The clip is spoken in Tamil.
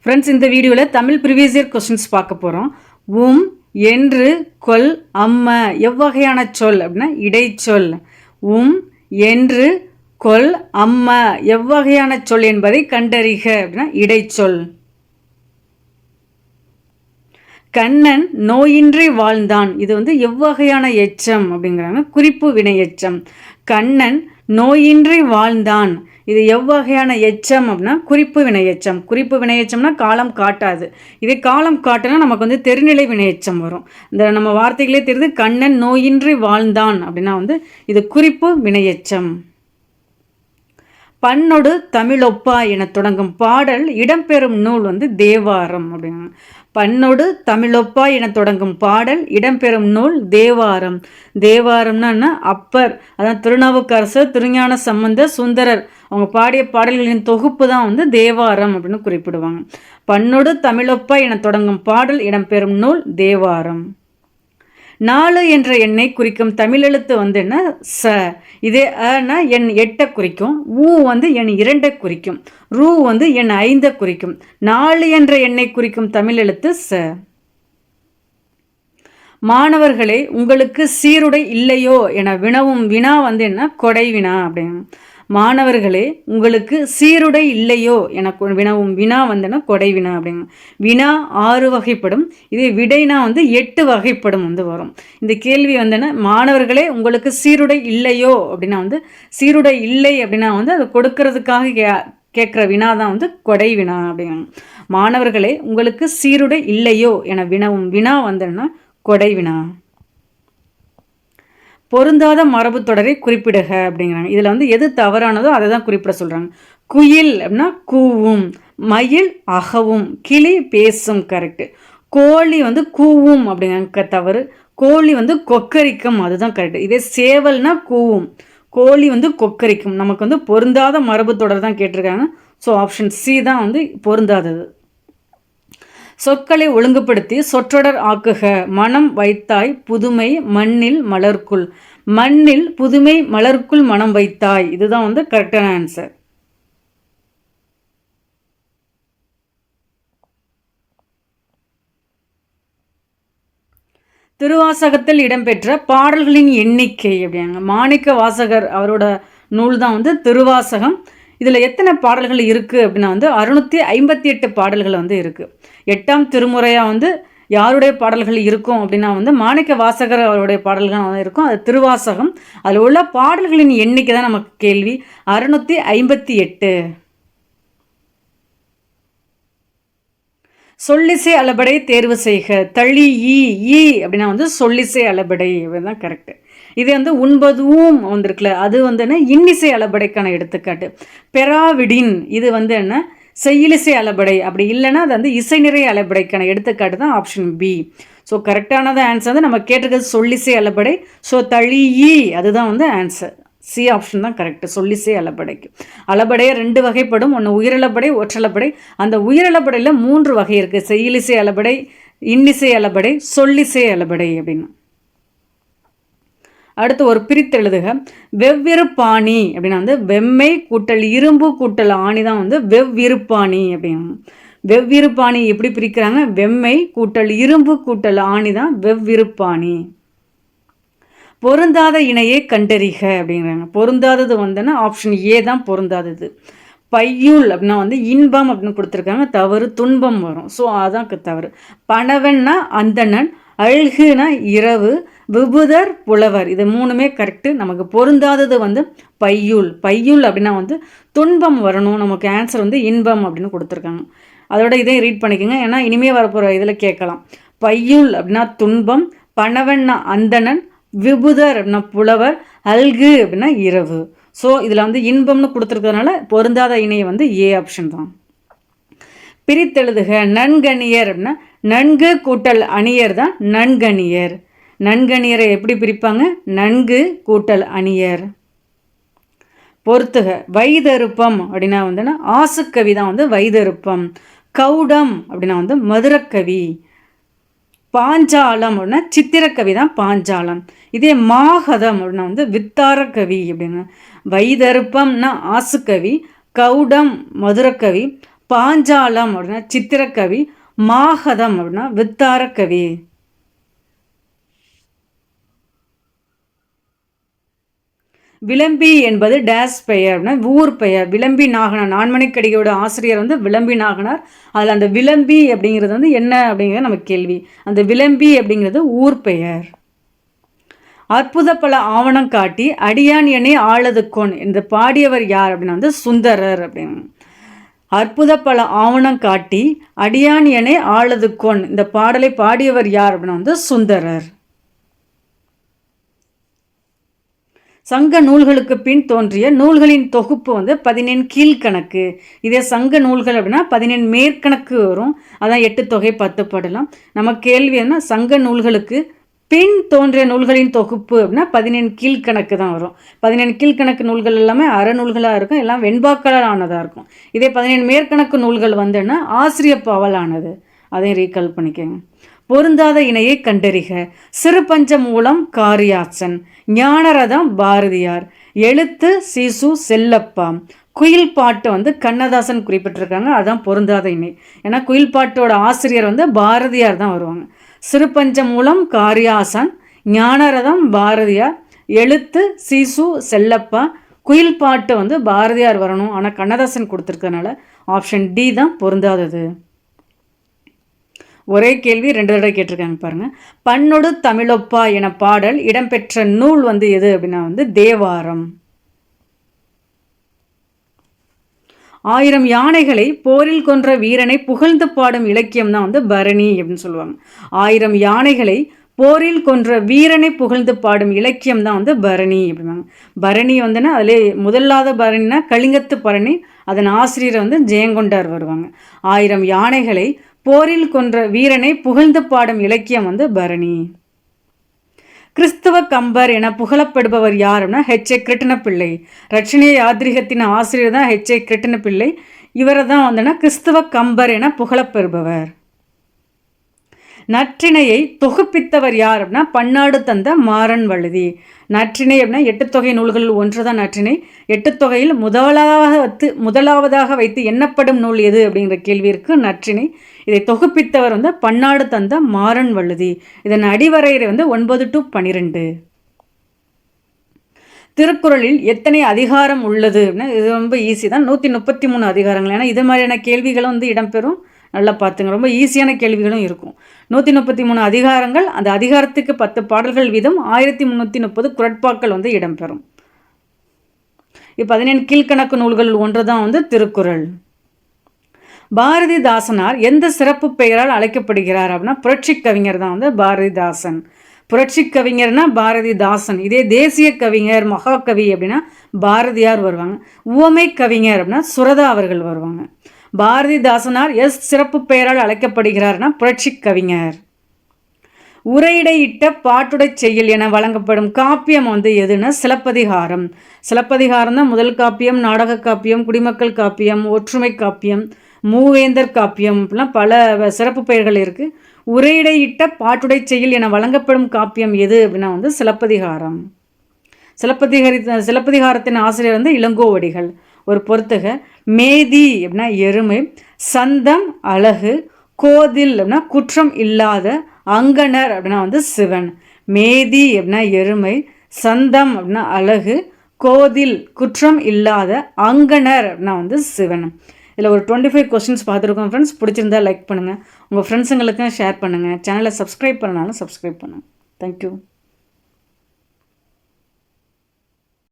ஃப்ரெண்ட்ஸ், இந்த வீடியோவில் தமிழ் ப்ரீவியஸ் இயர் கொஸ்டின்ஸ் பார்க்க போகிறோம். என்று, கொல், அம்ம எவ்வகையான சொல் அப்படின்னா இடைச்சொல். என்று, கொல், அம்ம எவ்வகையான சொல் என்பதை கண்டறிக அப்படின்னா இடைச்சொல். கண்ணன் நோயின்றி வாழ்ந்தான், இது எவ்வகையான எச்சம் அப்படிங்கிறாங்க, குறிப்பு வினை எச்சம். கண்ணன் நோயின்றி வாழ்ந்தான், இது எவ்வகையான எச்சம் அப்படின்னா குறிப்பு வினையெச்சம். குறிப்பு வினையெச்சம்னா காலம் காட்டாது. இதே காலம் காட்டுனா நமக்கு தெரிநிலை வினையெச்சம் வரும். இந்த நம்ம வார்த்தைகளே தெரியுது, கண்ணன் நோயின்றி வாழ்ந்தான் அப்படின்னா இது குறிப்பு வினையெச்சம். பண்ணொடு தமிழொப்பா என தொடங்கும் பாடல் இடம்பெறும் நூல் தேவாரம் அப்படிங்க. பண்ணொடு தமிழொப்பா என தொடங்கும் பாடல் இடம்பெறும் நூல் தேவாரம். தேவாரம்னா அப்பர், அதான் திருநாவுக்கரசர், திருஞான சம்பந்தர், சுந்தரர் அவங்க பாடிய பாடல்களின் தொகுப்பு தான் தேவாரம் அப்படின்னு குறிப்பிடுவாங்க. பண்ணொடு தமிழொப்பா என தொடங்கும் பாடல் இடம்பெறும் நூல் தேவாரம். 4 என்ற எண்ணை குறிக்கும் தமிழெழுத்து என்ன ச. இதே அனா எண் 8 குறிக்கும். ஊ எண் 2 குறிக்கும். ரூ எண் 5 குறிக்கும். 4 என்ற எண்ணை குறிக்கும் தமிழெழுத்து ச. மாணவர்களே, உங்களுக்கு சீருடை இல்லையோ என வினவும் வினா என்ன கொடை வினா அப்படின்னு. மாணவர்களே, உங்களுக்கு சீருடை இல்லையோ என வினவும் வினா கொடை வினா அப்படிங்க. வினா 6 வகைப்படும். இதே விடைனா 8 வகைப்படும் வரும். இந்த கேள்வி மாணவர்களே உங்களுக்கு சீருடை இல்லையோ அப்படின்னா சீருடை இல்லை அப்படின்னா அதை கொடுக்கறதுக்காக கேட்குற வினா தான் கொடை வினா அப்படிங்க. மாணவர்களே உங்களுக்கு சீருடை இல்லையோ என வினவும் வினா கொடை வினா. பொருந்தாத மரபு தொடரை குறிப்பிடுக அப்படிங்கிறாங்க. இதில் எது தவறானதோ அதை தான் குறிப்பிட சொல்கிறாங்க. குயில் அப்படின்னா கூவும், மயில் அகவும், கிளி பேசும், கரெக்டு. கோழி கூவும் அப்படிங்க தவறு. கோழி கொக்கரிக்கும், அதுதான் கரெக்டு. இதே சேவல்னா கூவும், கோழி கொக்கரிக்கும். நமக்கு பொருந்தாத மரபு தொடர் தான் கேட்டிருக்காங்க. ஸோ ஆப்ஷன் சி தான் பொருந்தாதது. சொற்களை ஒழுங்குபடுத்தி சொற்றொடர் ஆக்குக. மனம் வைத்தாய் புதுமை மண்ணில் மலர்க்குள். மண்ணில் புதுமை மலர்க்குள் மனம் வைத்தாய், இதுதான் கரெக்டான ஆன்சர். திருவாசகத்தில் இடம்பெற்ற பாடல்களின் எண்ணிக்கை அப்படிங்க. மாணிக்க வாசகர் அவரோட நூல் தான் திருவாசகம். இதில் எத்தனை பாடல்கள் இருக்குது அப்படின்னா 658 பாடல்கள் இருக்குது. 8ஆம் திருமுறையாக யாருடைய பாடல்கள் இருக்கும் அப்படின்னா மாணிக்க வாசகர் அவருடைய பாடல்கள் இருக்கும். அது திருவாசகம். அதில் உள்ள பாடல்களின் எண்ணிக்கை தான் நமக்கு கேள்வி. 658. சொல்லிசை அளபடை தேர்வு செய்க. தளி ஈ அப்படின்னா சொல்லிசை அளபடை தான் கரெக்டு. இது உண்பதும் வந்திருக்குல்ல, அது இன்னிசை அளபடைக்கான எடுத்துக்காட்டு. பெராவிடின் இது என்ன செய்யிலிசை அளபடை, அப்படி இல்லைன்னா அது இசை நிறை அளபடைக்கான எடுத்துக்காட்டு தான் ஆப்ஷன் பி. ஸோ கரெக்டானது ஆன்சர் நம்ம கேட்டிருக்கிறது சொல்லிசை அளபடை. ஸோ தளியி அதுதான் ஆன்சர். சி ஆப்ஷன் தான் கரெக்டு. சொல்லிசை அளபடைக்கு அளபடையை 2 வகைப்படும். ஒன்று உயிரளபடை, ஒற்றளபடை. அந்த உயிரளபடையில் 3 வகை இருக்குது. செய்யிலிசை அளபடை, இன்னிசை அளபடை, சொல்லிசை அளபடை அப்படின்னு. அடுத்து ஒரு பிரித்தெழுதுக. வெவ்விருப்பாணி அப்படின்னா வெம்மை கூட்டல் இரும்பு கூட்டல் ஆணி தான் வெவ்விருப்பாணி அப்படின்னு. வெவ்விருப்பாணி எப்படி பிரிக்கிறாங்க? வெம்மை கூட்டல் இரும்பு கூட்டல் ஆணி தான் வெவ்விருப்பாணி. பொருந்தாத இணையை கண்டறிக அப்படிங்கிறாங்க. பொருந்தாதது ஆப்ஷன் ஏ தான் பொருந்தாதது. பையுள் அப்படின்னா இன்பம் அப்படின்னு கொடுத்துருக்காங்க, தவறு. துன்பம் வரும். ஸோ அதான் தவறு. பணவன்னா அந்தணன், அழ்குனா இரவு, விபுதர் புலவர், இது 3மே கரெக்டு. நமக்கு பொருந்தாதது பையுள். பையுள் அப்படின்னா துன்பம் வரணும். நமக்கு ஆன்சர் இன்பம் அப்படின்னு கொடுத்துருக்காங்க. அதோட இதையும் ரீட் பண்ணிக்கோங்க, ஏன்னா இனிமேல் வரப்போகிற இதில் கேட்கலாம். பையுள் அப்படின்னா துன்பம், பணவன்னா அந்தணன், விபுதர் அப்படின்னா புலவர், அல்கு அப்படின்னா இரவு. ஸோ இதில் இன்பம்னு கொடுத்துருக்கிறதுனால பொருந்தாத இணையை ஏ ஆப்ஷன் தான். பிரித்தெழுதுக. நன்கணியர் அப்படின்னா நன்கு கூட்டல் அணியர் தான் நன்கணியர். நன்கணியரை எப்படி பிரிப்பாங்க? நன்கு கூட்டல் அணியர். பொறுத்துக. வைதருப்பம் அப்படின்னா ஆசுக்கவி தான் வைதருப்பம். கௌடம் அப்படின்னா மதுரக்கவி. பாஞ்சாலம் அப்படின்னா சித்திரக்கவி தான் பாஞ்சாலம். இதே மாகதம் அப்படின்னா வித்தாரக்கவி அப்படின்னு. வைதருப்பம்னா ஆசுக்கவி, கௌடம் மதுரக்கவி, பாஞ்சாலம் அப்படின்னா சித்திரக்கவி, மாகதம் அப்படின்னா வித்தார கவி. விளம்பி என்பது டேஸ் பெயர் அப்படின்னா ஊர் பெயர். விளம்பி நாகனார், நான்மணிக்கடிகையோட ஆசிரியர் வந்து விளம்பி நாகனார். அதில் அந்த விளம்பி அப்படிங்கிறது வந்து என்ன அப்படிங்கிறது நமக்கு கேள்வி. அந்த விளம்பி அப்படிங்கிறது ஊர் பெயர். அற்புத பல ஆவணம் காட்டி அடியான் எண்ணே ஆளது கொன் என்று பாடியவர் யார் அப்படின்னா வந்து சுந்தரர் அப்படின்னு. அற்புத பல ஆவணம் காட்டி அடியான் எண்ணே ஆளது கொன் இந்த பாடலை பாடியவர் யார் அப்படின்னா வந்து சுந்தரர். சங்க நூல்களுக்கு பின் தோன்றிய நூல்களின் தொகுப்பு வந்து 14 கீழ்கணக்கு. இதே சங்க நூல்கள் அப்படின்னா 14 மேற்கணக்கு வரும். அதான் 8 தொகை 10 பாடலாம். நம்ம கேள்வி என்ன, சங்க நூல்களுக்கு பின் தோன்றிய நூல்களின் தொகுப்பு அப்படின்னா 14 கீழ்கணக்கு தான் வரும். 14 கீழ்கணக்கு நூல்கள் எல்லாமே அறநூல்களாக இருக்கும், எல்லாம் வெண்பாக்களால் ஆனதாக இருக்கும். இதே 14 மேற்கணக்கு நூல்கள் வந்துன்னா ஆசிரிய பாவலானது. அதையும் ரீகால் பண்ணிக்கோங்க. பொருந்தாத இணையை கண்டறிக. சிறு பஞ்ச மூலம் காரியாசன், ஞானரதம் பாரதியார், எழுத்து சிசு செல்லப்பா, குயில் பாட்டு வந்து கண்ணதாசன் குறிப்பிட்டிருக்காங்க. அதான் பொருந்தாத இணை. ஏன்னா குயில் பாட்டோட ஆசிரியர் வந்து பாரதியார் தான் வருவாங்க. சிறுபஞ்ச மூலம் காரியாசன், ஞானரதம் பாரதியார், எழுத்து சிசு செல்லப்பா, குயில் பாட்டு வந்து பாரதியார் வரணும். ஆனால் கண்ணதாசன் கொடுத்துருக்கனால ஆப்ஷன் டி தான் பொருந்தாதது. ஒரே கேள்வி 2 தடவை கேட்டிருக்காங்க பாருங்க. பண்ணொடு தமிழொப்பா என பாடல் இடம்பெற்ற நூல் வந்து எது அப்படின்னா வந்து தேவாரம். 1000 யானைகளை போரில் கொன்ற வீரனை புகழ்ந்து பாடும் இலக்கியம் தான் வந்து பரணி அப்படின்னு சொல்லுவாங்க. 1000 யானைகளை போரில் கொன்ற வீரனை புகழ்ந்து பாடும் இலக்கியம் தான் வந்து பரணி அப்படின்னாங்க. பரணி வந்துன்னா அதிலே முதலாவது பரணினா கலிங்கத்து பரணி, அதன் ஆசிரியர் வந்து ஜெயங்கொண்டார் வருவாங்க. 1000 யானைகளை போரில் கொன்ற வீரனை புகழ்ந்து பாடும் இலக்கியம் வந்து பரணி. கிறிஸ்தவ கம்பர் என புகழப்படுபவர் யாருன்னா H.A. கிருட்டிணப்பிள்ளை. ரட்சணிய யாத்ரீகத்தின் ஆசிரியர் தான் H.A. கிருட்டிணப்பிள்ளை. இவரை தான் வந்துன்னா கிறிஸ்தவ கம்பர் என புகழப்பெறுபவர். நற்றிணையை தொகுப்பித்தவர் யார் அப்படின்னா பன்னாடு தந்த மாறன் வழுதி. நற்றிணை அப்படின்னா 8 தொகை நூல்களில் ஒன்று தான் நற்றிணை. 8 தொகையில் முதலாவதாக வைத்து எண்ணப்படும் நூல் எது அப்படிங்கிற கேள்வியிற்கு நற்றிணை. இதை தொகுப்பித்தவர் வந்து பன்னாடு தந்த மாறன் வழுதி. இதன் அடிவரையறை வந்து 9 to 12. திருக்குறளில் எத்தனை அதிகாரம் உள்ளது அப்படின்னா இது ரொம்ப ஈஸி தான். 133 அதிகாரங்கள். ஏன்னா இது மாதிரியான கேள்விகளும் வந்து இடம்பெறும். நல்லா பார்த்துங்க, ரொம்ப ஈஸியான கேள்விகளும் இருக்கும். 133 அதிகாரங்கள். அந்த அதிகாரத்துக்கு 10 பாடல்கள் வீதம் 1330 குறட்பாக்கள் வந்து இடம்பெறும். 14 கீழ்கணக்கு நூல்கள் ஒன்று தான் வந்து திருக்குறள். பாரதிதாசனார் எந்த சிறப்பு பெயரால் அழைக்கப்படுகிறார் அப்படின்னா புரட்சி கவிஞர் தான் வந்து பாரதிதாசன். புரட்சி கவிஞர்னா பாரதிதாசன். இதே தேசிய கவிஞர் மகாகவி அப்படின்னா பாரதியார் வருவாங்க. உவமை கவிஞர் அப்படின்னா சுரதா அவர்கள் வருவாங்க. பாரதிதாசனார் சிறப்பு பெயரால் அழைக்கப்படுகிறார்னா புரட்சி கவிஞர். உரையிடையிட்ட பாட்டுடை செய்யுள் என வழங்கப்படும் காப்பியம் வந்து எதுன்னா சிலப்பதிகாரம். சிலப்பதிகாரம் தான் முதல் காப்பியம், நாடக காப்பியம், குடிமக்கள் காப்பியம், ஒற்றுமை காப்பியம், மூவேந்தர் காப்பியம், இப்படிலாம் பல சிறப்பு பெயர்கள் இருக்குது. உரையிடையிட்ட பாட்டுடை செய்யுள் என வழங்கப்படும் காப்பியம் எது அப்படின்னா வந்து சிலப்பதிகாரம். சிலப்பதிகாரத்தின் ஆசிரியர் வந்து இளங்கோவடிகள். ஒரு பொறுத்துக. மேதி அப்படின்னா எருமை, சந்தம் அழகு, கோதில் அப்படின்னா குற்றம் இல்லாத, அங்கனர் அப்படின்னா வந்து சிவன். மேதி அப்படின்னா எருமை, சந்தம் அப்படின்னா அழகு, கோதில் குற்றம் இல்லாத, அங்கனர் அப்படின்னா வந்து சிவன். இதில் ஒரு 25 கொஸ்டின்ஸ் பார்த்துருக்கோம் ஃப்ரெண்ட்ஸ். பிடிச்சிருந்தா லைக் பண்ணுங்கள், உங்கள் ஃப்ரெண்ட்ஸுங்களுக்கும் ஷேர் பண்ணுங்கள். சேனலை சப்ஸ்கிரைப் பண்ணாலும் சப்ஸ்கிரைப் பண்ணுங்கள். தேங்க்யூ.